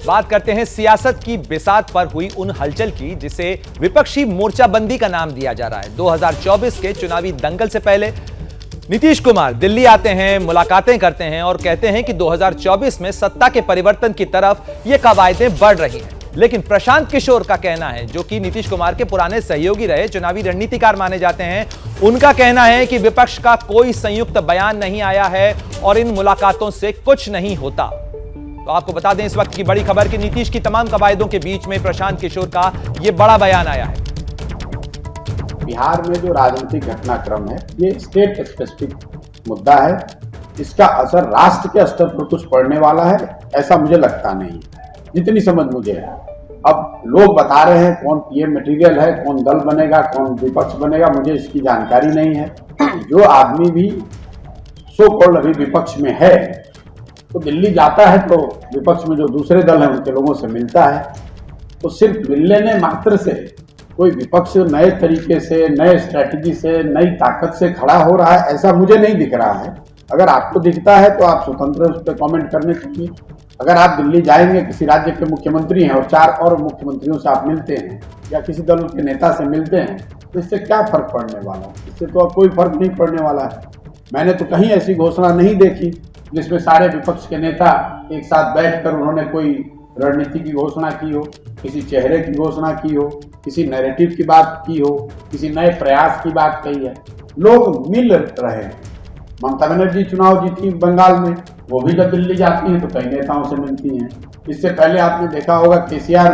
बात करते हैं सियासत की बिसात पर हुई उन हलचल की जिसे विपक्षी मोर्चाबंदी का नाम दिया जा रहा है। 2024 के चुनावी दंगल से पहले नीतीश कुमार दिल्ली आते हैं, मुलाकातें करते हैं और कहते हैं कि 2024 में सत्ता के परिवर्तन की तरफ ये कवायदें बढ़ रही हैं। लेकिन प्रशांत किशोर का कहना है, जो कि नीतीश कुमार के पुराने सहयोगी रहे, चुनावी रणनीतिकार माने जाते हैं, उनका कहना है कि विपक्ष का कोई संयुक्त बयान नहीं आया है और इन मुलाकातों से कुछ नहीं होता। तो आपको बता दें इस वक्त की बड़ी खबर कि नीतीश की तमाम कवायदों के बीच में प्रशांत किशोर का यह बड़ा बयान आया है। बिहार में जो राजनीतिक घटनाक्रम है ये स्टेट स्पेसिफिक मुद्दा है, इसका असर राष्ट्र के स्तर पर कुछ पड़ने वाला है ऐसा मुझे लगता नहीं, जितनी समझ मुझे है। अब लोग बता रहे हैं कौन पीएम मटेरियल है, कौन दल बनेगा, कौन विपक्ष बनेगा, मुझे इसकी जानकारी नहीं है। जो आदमी भी सो कॉल्ड अभी विपक्ष में है तो दिल्ली जाता है तो विपक्ष में जो दूसरे दल हैं उनके लोगों से मिलता है, तो सिर्फ मिलने मात्र से कोई विपक्ष नए तरीके से, नए स्ट्रैटेजी से, नई ताकत से खड़ा हो रहा है ऐसा मुझे नहीं दिख रहा है। अगर आपको दिखता है तो आप स्वतंत्र हैं उस पर कॉमेंट करने की। अगर आप दिल्ली जाएंगे, किसी राज्य के मुख्यमंत्री हैं और 4 और मुख्यमंत्रियों से आप मिलते हैं या किसी दल के नेता से मिलते हैं तो इससे क्या फर्क पड़ने वाला है? इससे तो कोई फर्क नहीं पड़ने वाला है। मैंने तो कहीं ऐसी घोषणा नहीं देखी जिसमें सारे विपक्ष के नेता एक साथ बैठकर उन्होंने कोई रणनीति की घोषणा की हो, किसी चेहरे की घोषणा की हो, किसी नैरेटिव की बात की हो, किसी नए प्रयास की बात कही है। लोग मिल रहे हैं। ममता बनर्जी चुनाव जीती बंगाल में, वो भी जब दिल्ली जाती हैं तो कई नेताओं से मिलती हैं। इससे पहले आपने देखा होगा केसीआर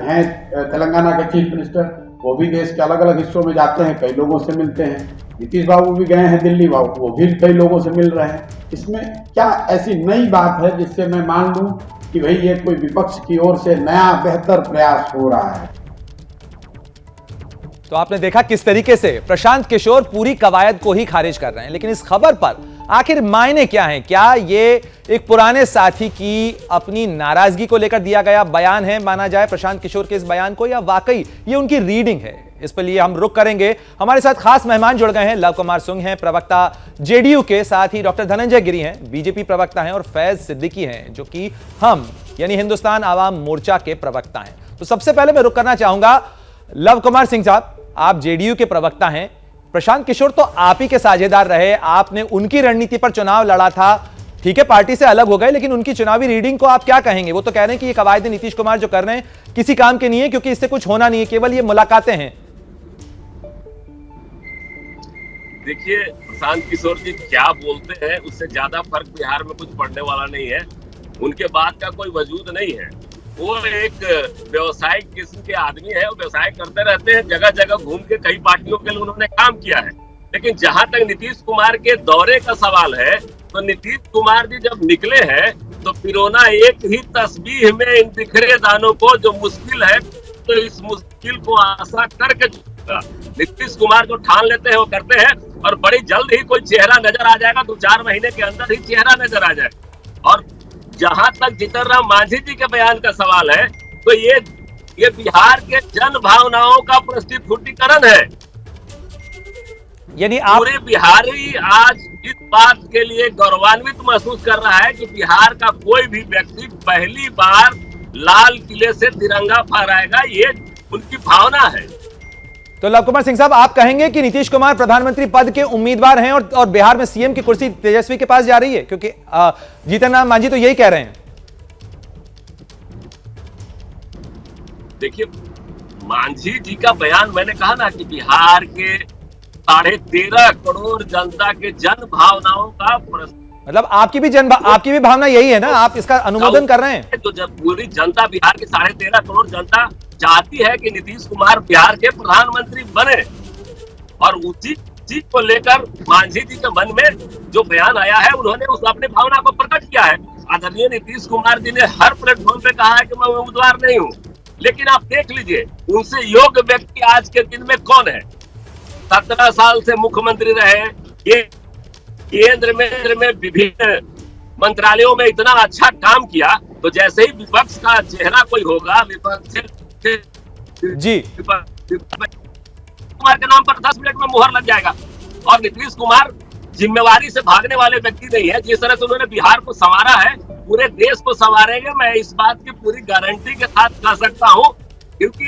हैं तेलंगाना के चीफ मिनिस्टर, वो भी देश के अलग अलग हिस्सों में जाते हैं, कई लोगों से मिलते हैं। नीतीश बाबू भी गए हैं दिल्ली, वो भी कई लोगों से मिल रहे हैं। इसमें क्या ऐसी नई बात है जिससे मैं मान लूं कि भाई ये कोई विपक्ष की ओर से नया बेहतर प्रयास हो रहा है? तो आपने देखा किस तरीके से प्रशांत किशोर पूरी कवायद को ही खारिज कर रहे हैं। लेकिन इस खबर पर आखिर मायने क्या हैं? क्या ये एक पुराने साथी की अपनी नाराजगी को लेकर दिया गया बयान है माना जाए प्रशांत किशोर के इस बयान को, या वाकई ये उनकी रीडिंग है? इस पर लिए हम रुक करेंगे। हमारे साथ खास मेहमान जुड़ गए हैं। लव कुमार सिंह हैं, प्रवक्ता जेडीयू के, साथ ही डॉक्टर धनंजय गिरी हैं, बीजेपी प्रवक्ता हैं, और फैज सिद्दीकी हैं जो कि हम यानी हिंदुस्तान आवाम मोर्चा के प्रवक्ता हैं। तो सबसे पहले मैं रुक करना चाहूंगा लव कुमार सिंह साहब, आप जेडीयू के प्रवक्ता हैं। प्रशांत किशोर तो आप ही के साझेदार रहे, आपने उनकी रणनीति पर चुनाव लड़ा था, ठीक है पार्टी से अलग हो गए, लेकिन उनकी चुनावी रीडिंग को आप क्या कहेंगे? वो तो कह रहे हैं कि ये कवायदे नीतीश कुमार जो कर रहे हैं किसी काम के नहीं है, क्योंकि इससे कुछ होना नहीं है, केवल ये मुलाकातें हैं। देखिए, प्रशांत किशोर जी क्या बोलते हैं उससे ज्यादा फर्क बिहार में कुछ पड़ने वाला नहीं है। उनके बात का कोई वजूद नहीं है। वो एक व्यवसायिक किस्म के आदमी है, वो व्यवसाय करते रहते हैं, जगह जगह घूम के कई पार्टियों के लिए उन्होंने काम किया है। लेकिन जहां तक नीतीश कुमार के दौरे का सवाल है, तो नीतीश कुमार जी जब निकले हैं तो पिरोना एक ही तस्बीह में इन बिखरे दानों को जो मुश्किल है, तो इस मुश्किल को आशा करके नीतीश कुमार जो ठान लेते हैं वो करते हैं, और बड़ी जल्द ही कोई चेहरा नजर आ जाएगा, 2-4 महीने के अंदर ही चेहरा नजर आ जाए। और जहां तक जीतन राम मांझी जी के बयान का सवाल है, तो ये बिहार के जन भावनाओं का प्रस्तुतिकरण है। यानी पूरे बिहारी आज इस बात के लिए गौरवान्वित महसूस कर रहा है कि बिहार का कोई भी व्यक्ति पहली बार लाल किले से तिरंगा फहराएगा, ये उनकी भावना है। तो लव कुमार सिंह साहब, आप कहेंगे कि नीतीश कुमार प्रधानमंत्री पद के उम्मीदवार हैं और बिहार में सीएम की कुर्सी तेजस्वी के पास जा रही है, क्योंकि जीतन राम मांझी तो यही कह रहे हैं। देखिए, मांझी जी का बयान, मैंने कहा ना कि बिहार के 13.5 करोड़ जनता के जन भावनाओं का मतलब आपकी भी भावना यही है ना, आप इसका अनुमोदन कर रहे हैं? तो जब पूरी जनता, बिहार की 13.5 करोड़ जनता चाहती है कि नीतीश कुमार बिहार के प्रधानमंत्री बने, और उसी चीज को लेकर मांझी जी के मन में जो बयान आया है, उन्होंने उस अपनी भावना को प्रकट किया है। आदरणीय नीतीश कुमार जी ने हर प्लेटफॉर्म पे कहा है कि मैं उम्मीदवार नहीं हूँ, लेकिन आप देख लीजिए उनसे योग्य व्यक्ति आज के दिन में कौन है? 17 साल से मुख्यमंत्री रहे, ये केंद्र में विभिन्न मंत्रालयों में इतना अच्छा काम किया, तो जैसे ही विपक्ष का चेहरा कोई होगा, विपक्ष जी कुमार के नाम पर 10 मिनट में मुहर लग जाएगा। और नीतीश कुमार जिम्मेवारी से भागने वाले व्यक्ति नहीं है। जिस तरह से उन्होंने बिहार को संवारा है, पूरे देश को संवारेंगे, मैं इस बात की पूरी गारंटी के साथ कह सकता हूँ, क्योंकि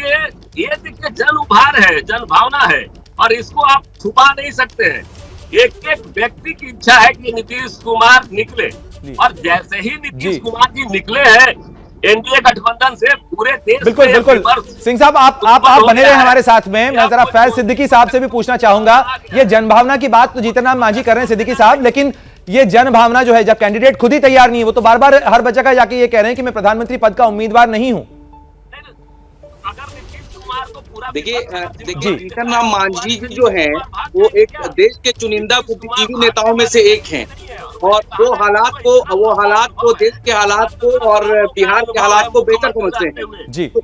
ये देखिए जन उभार है, जन भावना है, और इसको आप छुपा नहीं सकते हैं। एक एक व्यक्ति की इच्छा है कि नीतीश कुमार निकले, और जैसे ही नीतीश कुमार जी निकले हैं एनडीए गठबंधन से, पूरे देश बिल्कुल बिल्कुल। सिंह साहब आप बने रहे हमारे साथ में। मैं जरा फैज सिद्दीकी साहब से भी पूछना चाहूंगा, ये जनभावना की बात तो जीतन राम मांझी कर रहे हैं सिद्दीकी साहब, लेकिन ये जनभावना जो है, जब कैंडिडेट खुद ही तैयार नहीं है, वो तो बार बार हर जगह जाके ये कह रहे हैं कि मैं प्रधानमंत्री पद का उम्मीदवार नहीं हूं। देखिए जीतन राम मांझी जी जो हैं वो एक देश के चुनिंदा बुद्धिजीवी नेताओं में से एक हैं, और वो हालात को देश के हालात को और बिहार के हालात को बेहतर समझते हैं जी। तो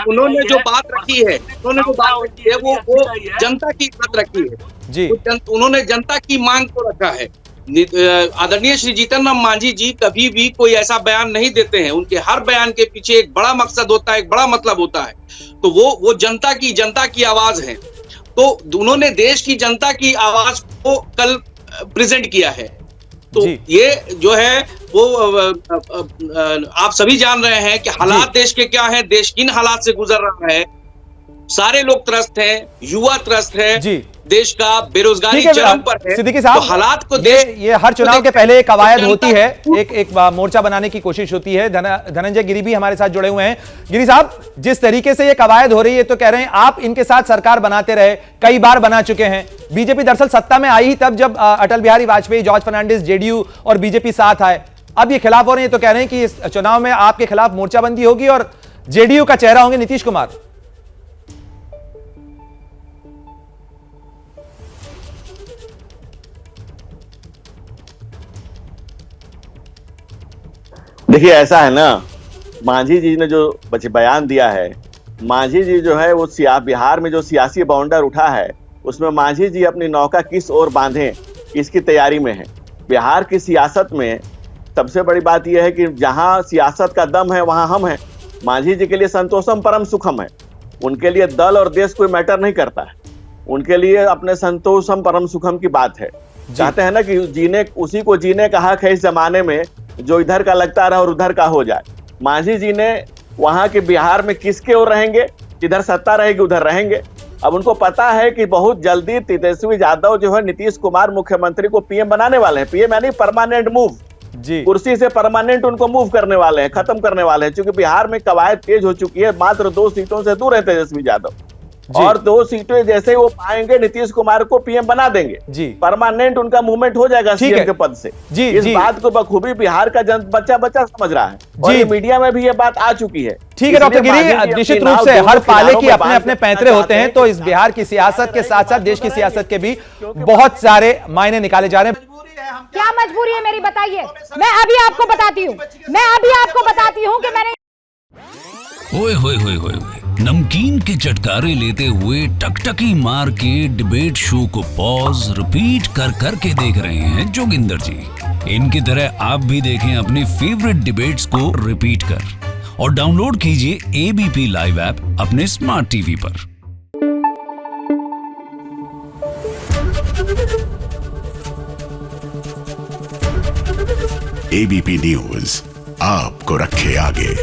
उन्होंने जो बात रखी है, वो जनता की बात रखी है जी। उन्होंने जनता की मांग को रखा है। आदरणीय श्री जीतन राम मांझी जी कभी भी कोई ऐसा बयान नहीं देते हैं, उनके हर बयान के पीछे एक बड़ा मकसद होता है, एक बड़ा मतलब होता है। तो वो जनता की आवाज है। तो उन्होंने देश की जनता की आवाज को कल प्रेजेंट किया है। तो ये जो है वो आप सभी जान रहे हैं कि हालात देश के क्या हैं, देश किन हालात से गुजर रहा है। सारे लोग त्रस्त हैं, युवा त्रस्त है जी। देश का बेरोजगारी चरम पर है। सिद्दीकी साहब, तो हालात को ये हर चुनाव के पहले एक कवायद होती है, एक मोर्चा बनाने की कोशिश होती है। धनंजय गिरी भी हमारे साथ जुड़े हुए हैं। गिरी साहब, जिस तरीके से ये कवायद हो रही है, तो कह रहे हैं आप इनके साथ सरकार बनाते रहे, कई बार बना चुके हैं। बीजेपी दरअसल सत्ता में आई ही तब जब अटल बिहारी वाजपेयी, जॉर्ज फर्नांडिस, जेडीयू और बीजेपी साथ आए। अब ये खिलाफ हो रहे हैं, तो कह रहे हैं कि इस चुनाव में आपके खिलाफ मोर्चाबंदी होगी और जेडीयू का चेहरा होंगे नीतीश कुमार। देखिए ऐसा है ना, मांझी जी ने जो बयान दिया है, मांझी जी जो है वो बिहार में जो सियासी बाउंडर उठा है, उसमें मांझी जी अपनी नौका किस ओर बांधे इसकी तैयारी में है। बिहार की सियासत में सबसे बड़ी बात यह है कि जहां सियासत का दम है वहां हम हैं। मांझी जी के लिए संतोषम परम सुखम है, उनके लिए दल और देश कोई मैटर नहीं करता है, उनके लिए अपने संतोषम परम सुखम की बात है। चाहते हैं ना कि उसी को जीने का हक है इस जमाने में जो इधर का लगता रहा और उधर का हो जाए। मांझी जी ने वहां के बिहार में किसके ओर रहेंगे, जिधर सत्ता रहेगी उधर रहेंगे। अब उनको पता है कि बहुत जल्दी तेजस्वी यादव जो है नीतीश कुमार मुख्यमंत्री को पीएम बनाने वाले हैं। पीएम यानी परमानेंट मूव जी, कुर्सी से परमानेंट उनको मूव करने वाले हैं, खत्म करने वाले हैं। क्योंकि बिहार में कवायद तेज हो चुकी है, मात्र 2 सीटों से दूर है तेजस्वी यादव, और 2 सीटें जैसे वो पाएंगे नीतीश कुमार को पीएम बना देंगे जी। परमानेंट उनका मूवमेंट हो जाएगा सीएम के पद से जी। इस बात को बखूबी बिहार का बच्चा समझ रहा है, और ये मीडिया में भी ये बात आ चुकी है। ठीक है डॉक्टर गिरी, निश्चित रूप से हर पाले की अपने अपने पैंतरे होते हैं, तो इस बिहार की सियासत के साथ साथ देश की सियासत के भी बहुत सारे मायने निकाले जा रहे हैं। क्या मजबूरी है मेरी, बताइए। मैं अभी आपको बताती हूँ कि मैंने ओए होए होए होए नमकीन के चटकारे लेते हुए टकटकी मार के डिबेट शो को पॉज रिपीट कर करके देख रहे हैं जोगिंदर जी। इनकी तरह आप भी देखें अपनी फेवरेट डिबेट्स को रिपीट कर, और डाउनलोड कीजिए एबीपी लाइव ऐप अपने स्मार्ट टीवी पर। एबीपी न्यूज आपको रखे आगे।